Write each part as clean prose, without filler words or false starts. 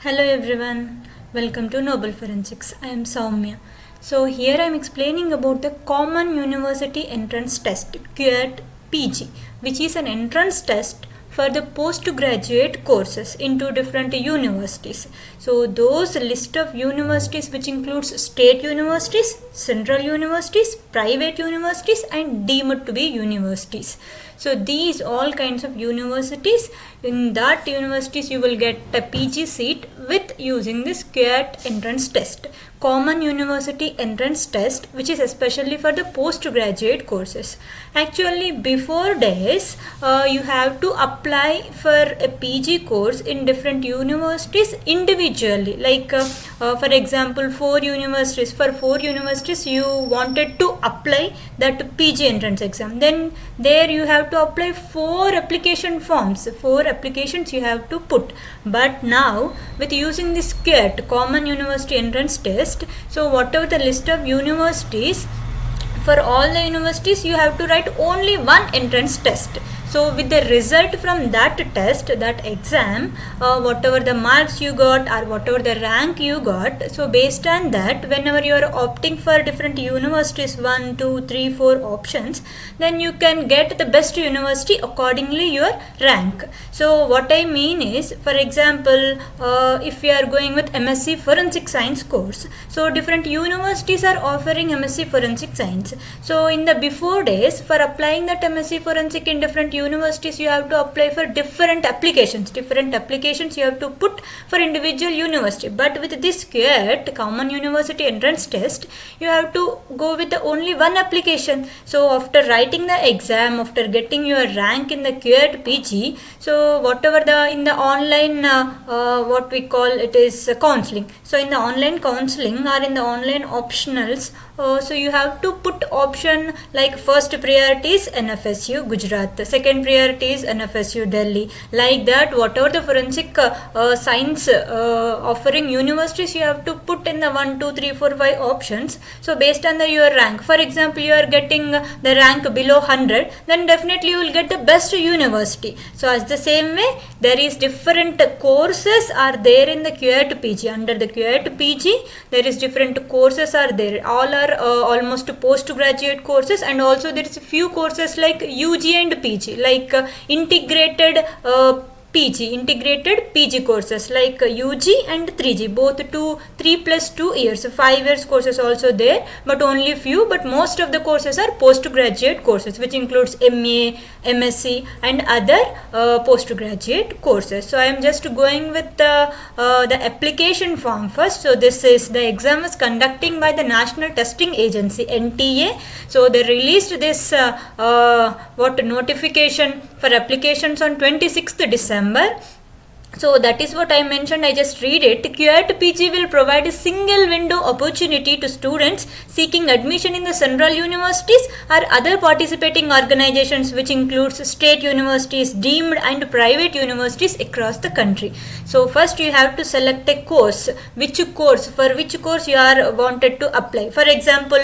Hello everyone, welcome to Nobel Forensics. I am Soumya. So here I am explaining about the Common University Entrance Test CUET PG, which is an entrance test for the postgraduate courses into different universities. So those list of universities which includes state universities, central universities, private universities and deemed to be universities. So these all kinds of universities, in that universities you will get a PG seat with using this CUET entrance test, Common University Entrance Test, which is especially for the postgraduate courses. Actually before days you have to apply for a PG course in different universities individually, like for example for 4 universities you wanted to apply that PG entrance exam, then there you have to apply 4 application forms, 4 applications you have to put. But now with using this CUET, Common University Entrance Test, so whatever the list of universities, for all the universities you have to write only one entrance test. So with the result from that test, that exam, whatever the marks you got or whatever the rank you got, so based on that, whenever you are opting for different universities, 1, 2, 3, 4 options, then you can get the best university accordingly your rank. So what I mean is, for example, if you are going with MSc Forensic Science course, so different universities are offering MSc Forensic Science. So in the before days, for applying that MSc Forensic in different universities, you have to apply for different applications you have to put for individual university. But with this CUET, Common University Entrance Test, you have to go with the only one application. So after writing the exam, after getting your rank in the CUET PG, so whatever the in the online what we call it is counseling, so in the online counseling or in the online optionals, so you have to put option like first priority is NFSU Gujarat, second priority is NFSU Delhi, like that. Whatever the forensic science offering universities, you have to put in the 1, 2, 3, 4, 5 options. So based on your rank, for example you are getting the rank below 100, then definitely you will get the best university. So as the same way, there is different courses are there in the CUET PG. Under the CUET PG there is different courses are there, all are almost postgraduate courses, and also there is a few courses like UG and PG, like integrated PG courses like UG and 3G, both 3 plus 2 years, 5 years courses also there, but only few, but most of the courses are postgraduate courses, which includes MA, MSc and other postgraduate courses. So I am just going with the application form first. So this is the exam is conducting by the National Testing Agency, NTA. So they released this notification for applications on 26th December. So that is what I mentioned, I just read it. CUET PG will provide a single window opportunity to students seeking admission in the central universities or other participating organizations, which includes state universities, deemed and private universities across the country. So first you have to select a course, for which course you are wanted to apply. For example,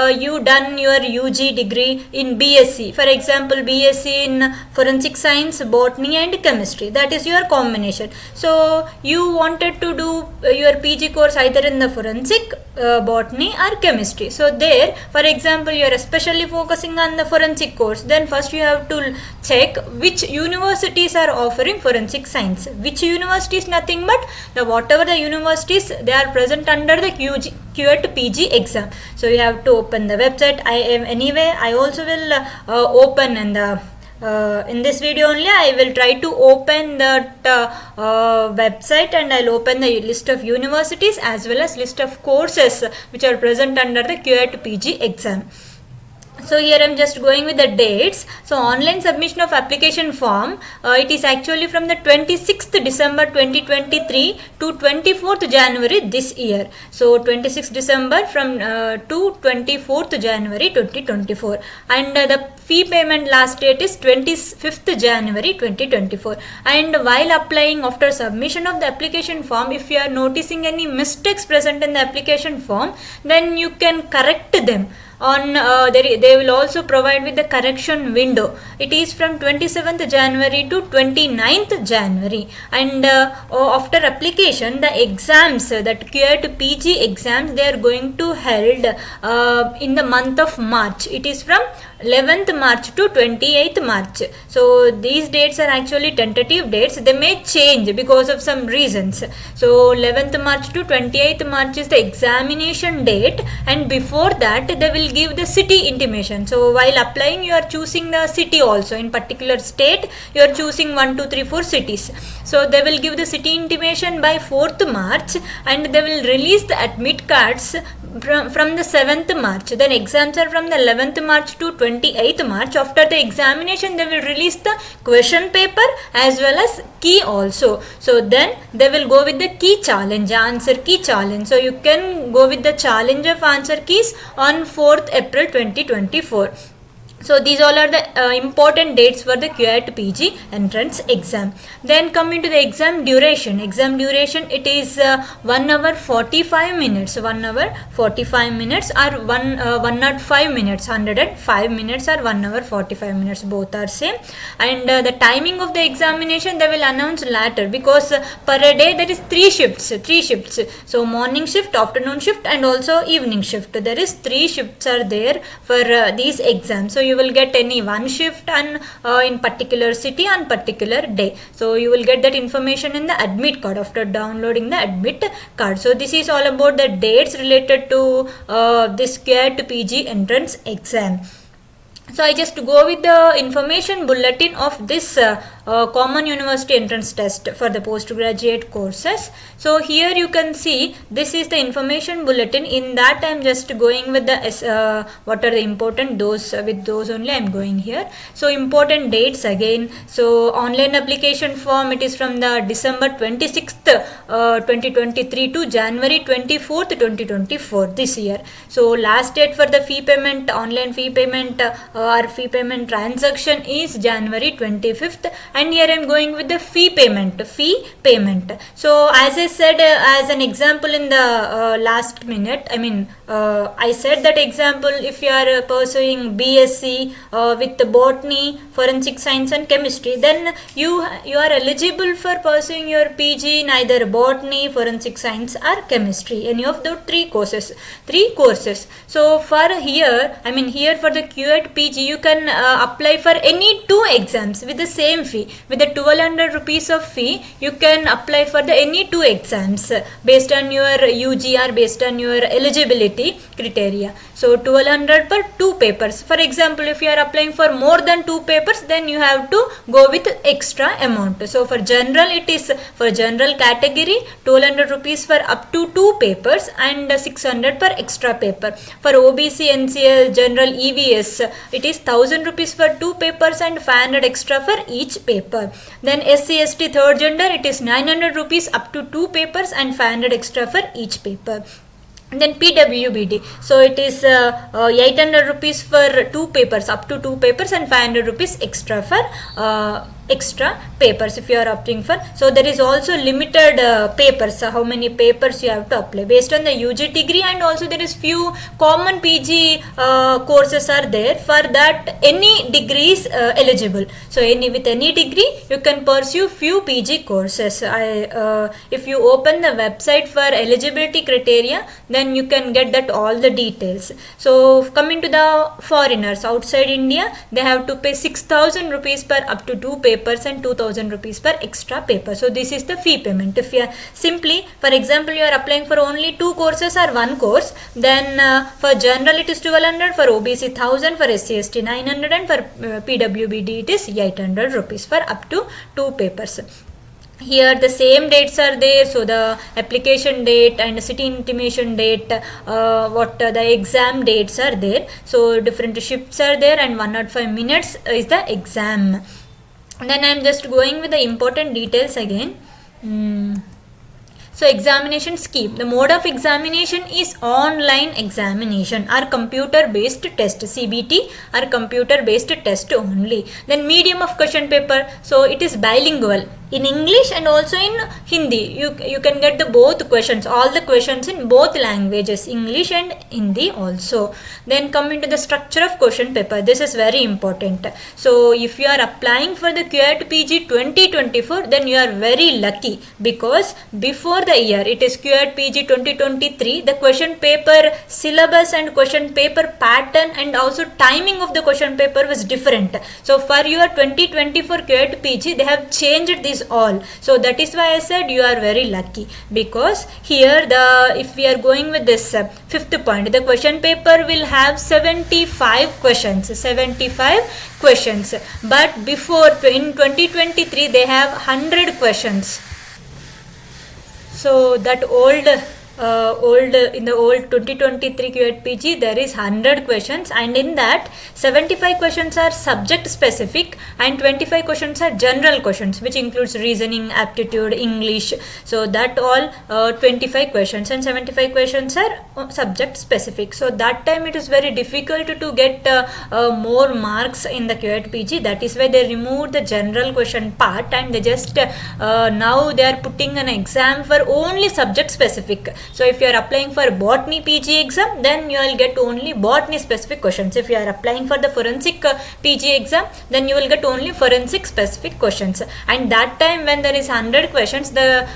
you done your UG degree in BSc, for example BSc in Forensic Science, Botany and Chemistry, that is your combination. So you wanted to do your PG course either in the forensic, botany or chemistry. So there, for example, you are especially focusing on the forensic course, then first you have to check which universities are offering forensic science. Which universities? Nothing but whatever the universities they are present under the CUET PG exam. So you have to open the website. I also will open in this video only I will try to open that website, and I'll open the list of universities as well as list of courses which are present under the CUET PG exam. So here I am just going with the dates. So online submission of application form, it is actually from the 26th December 2023 to 24th January this year. So 26th December from to 24th January 2024, and the fee payment last date is 25th January 2024. And while applying, after submission of the application form, if you are noticing any mistakes present in the application form, then you can correct them on they will also provide with the correction window. It is from 27th January to 29th January. And after application, the exams, that QET PG exams, they are going to held in the month of March. It is from 11th March to 28th March. So these dates are actually tentative dates. They may change because of some reasons. So 11th March to 28th March is the examination date, and before that they will give the city intimation. So while applying, you are choosing the city also. In particular state, you are choosing 1, 2, 3, 4 cities. So they will give the city intimation by 4th March, and they will release the admit cards from the 7th March. Then exams are from the 11th March to 28th March. After the examination, they will release the question paper as well as key also. So then they will go with the key challenge, answer key challenge. So you can go with the challenge of answer keys on 4th April 2024. So these all are the important dates for the QET PG entrance exam. Then coming to the exam duration. Exam duration, it is 1 hour 45 minutes. 1 hour 45 minutes or 105 minutes. 105 minutes or 1 hour 45 minutes. Both are same. And the timing of the examination they will announce later, because per day there is 3 shifts. 3 shifts. So morning shift, afternoon shift, and also evening shift. There is 3 shifts are there for these exams. So you will get any one shift and in particular city on particular day. So you will get that information in the admit card after downloading the admit card. So this is all about the dates related to this QET PG entrance exam. So I just go with the information bulletin of this common university entrance test for the postgraduate courses. So here you can see this is the information bulletin. In that I am just going with the what are the important, those with those only I am going here. So important dates again. So online application form, it is from the December 26th 2023 to January 24th 2024 this year. So last date for the fee payment, online fee payment or fee payment transaction is January 25th. And here I am going with the fee payment. So as I said as an example in the last minute, I said that example, if you are pursuing BSc with the botany, forensic science and chemistry, then you are eligible for pursuing your PG in either botany, forensic science or chemistry, any of the three courses. So for here, here for the QET PG, you can apply for any 2 exams with the same fee. With the 1200 rupees of fee, you can apply for the any 2 exams based on your UG or based on your eligibility criteria. So 1200 per 2 papers. For example, if you are applying for more than 2 papers, then you have to go with extra amount. So for general, it is for general category 1200 rupees for up to 2 papers and 600 per extra paper. For OBC, NCL, general, EVS, it is 1000 rupees for 2 papers and 500 extra for each paper. Then SC/ST third gender, it is 900 rupees up to 2 papers and 500 extra for each paper. And then PWBD, so it is 800 rupees for 2 papers, up to 2 papers, and 500 rupees extra for extra papers if you are opting for. So there is also limited papers, how many papers you have to apply based on the UG degree, and also there is few common PG courses are there. For that, any degree is eligible. So with any degree you can pursue few PG courses. If you open the website for eligibility criteria, then you can get that all the details. So coming to the foreigners outside India, they have to pay 6000 rupees per up to 2 papers and 2000 rupees per extra paper. So this is the fee payment. If you are simply, for example, you are applying for only 2 courses or 1 course, then for general it is 1200, for OBC 1000, for SC/ST 900, and for PWBD it is 800 rupees for up to 2 papers. Here the same dates are there. So the application date and city intimation date, the exam dates are there. So different shifts are there, and 105 minutes is the exam. Then I am just going with the important details again. So examination scheme. The mode of examination is online examination or computer based test, CBT or computer based test only. Then medium of question paper. So it is bilingual in English and also in Hindi. You can get the both questions, all the questions in both languages, English and Hindi also. Then coming to the structure of question paper. This is very important. So if you are applying for the QAT PG 2024, then you are very lucky, because before the year, it is QAT PG 2023, the question paper syllabus and question paper pattern and also timing of the question paper was different. So for your 2024 QAT PG, they have changed this all. So that is why I said you are very lucky, because here if we are going with this fifth point, the question paper will have 75 questions, but before in 2023 they have 100 questions. So that in the old 2023 QAT PG, there is 100 questions, and in that 75 questions are subject specific and 25 questions are general questions, which includes reasoning, aptitude, English. So that all 25 questions and 75 questions are subject specific. So that time it is very difficult to get more marks in the QAT PG. That is why they removed the general question part, and they just now they are putting an exam for only subject specific. So if you are applying for botany PG exam, then you will get only botany specific questions. If you are applying for the forensic PG exam, then you will get only forensic specific questions. And that time when there is 100 questions, the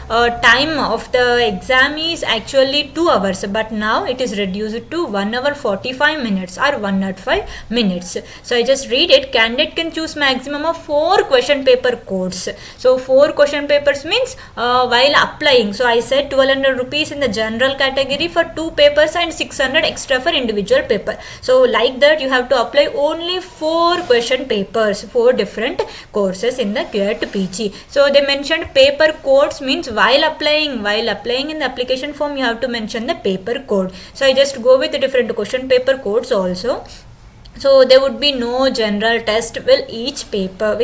time of the exam is actually 2 hours, but now it is reduced to 1 hour 45 minutes or 105 minutes. So I just read it. Candidate can choose maximum of 4 question paper codes. So 4 question papers means while applying, so I said 1200 rupees in the general category for 2 papers and 600 extra for individual paper. So like that you have to apply only 4 question papers, 4 different courses in the QAT PG. So they mentioned paper codes means while applying in the application form you have to mention the paper code. So I just go with the different question paper codes also. So there would be no general test with each paper.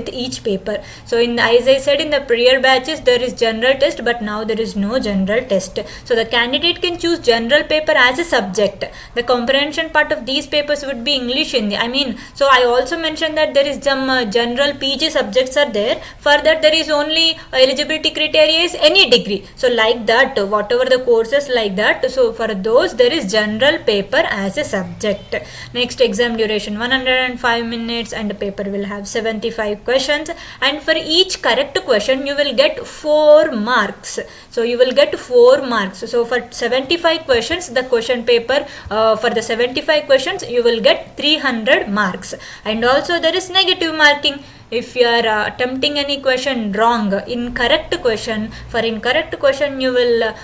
So as I said in the prior batches, there is general test, but now there is no general test. So the candidate can choose general paper as a subject. The comprehension part of these papers would be English, Hindi. So I also mentioned that there is some general PG subjects are there. For that there is only eligibility criteria is any degree. So like that, whatever the courses like that. So for those there is general paper as a subject. Next, exam duration 105 minutes, and the paper will have 75 questions, and for each correct question you will get 4 marks. So you will get 4 marks. So for 75 questions, the question paper for the 75 questions you will get 300 marks. And also there is negative marking. If you are attempting any question wrong, incorrect question, for incorrect question you will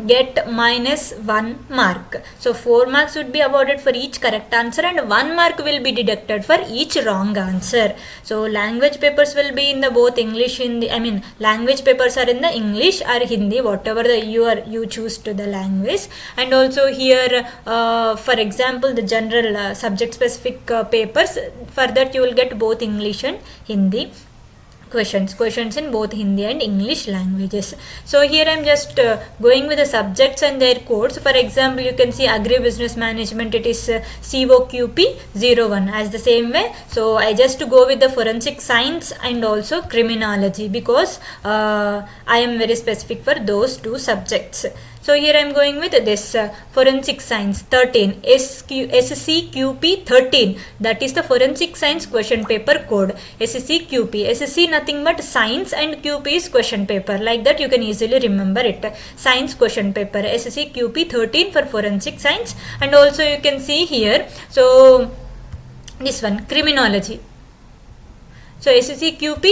get -1 mark. So 4 marks would be awarded for each correct answer, and 1 mark will be deducted for each wrong answer. So language papers will be in the both English, Hindi. Language papers are in the English or Hindi, whatever you choose to the language. And also here, for example, the general subject specific papers, for that you will get both English and Hindi questions in both Hindi and English languages. So here I am just going with the subjects and their codes. For example, you can see agribusiness management, it is COQP 01 as the same way. So I just go with the forensic science and also criminology, because I am very specific for those 2 subjects. So here I am going with this forensic science 13, SCQP 13, that is the forensic science question paper code. SCQP, SC nothing but science and QP is question paper. Like that you can easily remember it. Science question paper, SCQP 13 for forensic science. And also you can see here, so this one, criminology. So SCQP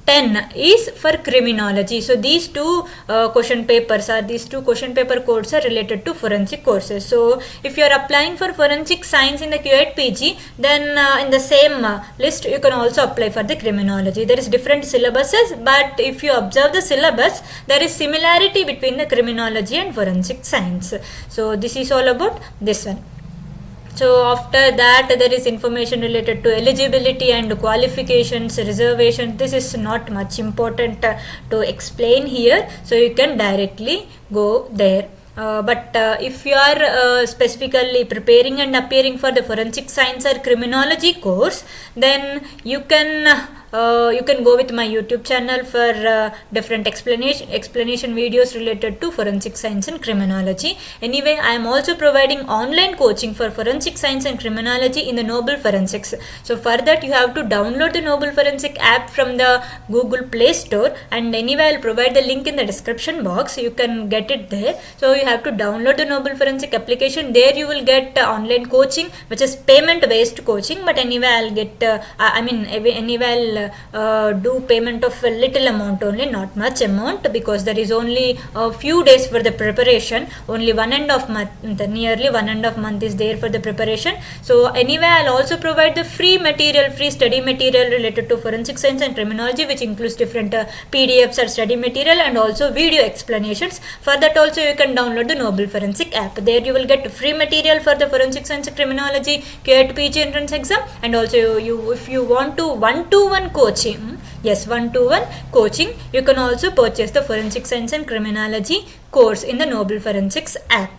10 is for criminology. So these 2 question papers are, these 2 question paper codes are related to forensic courses. So if you are applying for forensic science in the QAT PG, then in the same list you can also apply for the criminology. There is different syllabuses, but if you observe the syllabus, there is similarity between the criminology and forensic science. So this is all about this one. So after that there is information related to eligibility and qualifications, reservation. This is not much important to explain here, so you can directly go there. But if you are specifically preparing and appearing for the forensic science or criminology course, then you can go with my YouTube channel for different explanation videos related to forensic science and criminology. Anyway, I am also providing online coaching for forensic science and criminology in the Nobel Forensics. So for that you have to download the Nobel Forensic app from the Google Play Store, and anyway I will provide the link in the description box. You can get it there. So you have to download the Nobel Forensic application. There you will get online coaching, which is payment based coaching, but anyway I'll get anyway I'll do payment of a little amount only, not much amount, because there is only a few days for the preparation. Only 1.5 month, nearly 1.5 month is there for the preparation. So anyway I'll also provide the free material, free study material related to forensic science and criminology, which includes different PDFs or study material and also video explanations. For that also you can download the Nobel Forensic app. There you will get free material for the forensic science and criminology QET PG entrance exam, and also you if you want to one-to-one coaching, yes, one-to-one coaching, you can also purchase the forensic science and criminology course in the Nobel Forensics app.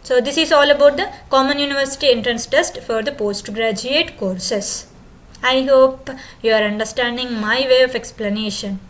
So this is all about the Common University Entrance Test for the postgraduate courses. I hope you are understanding my way of explanation.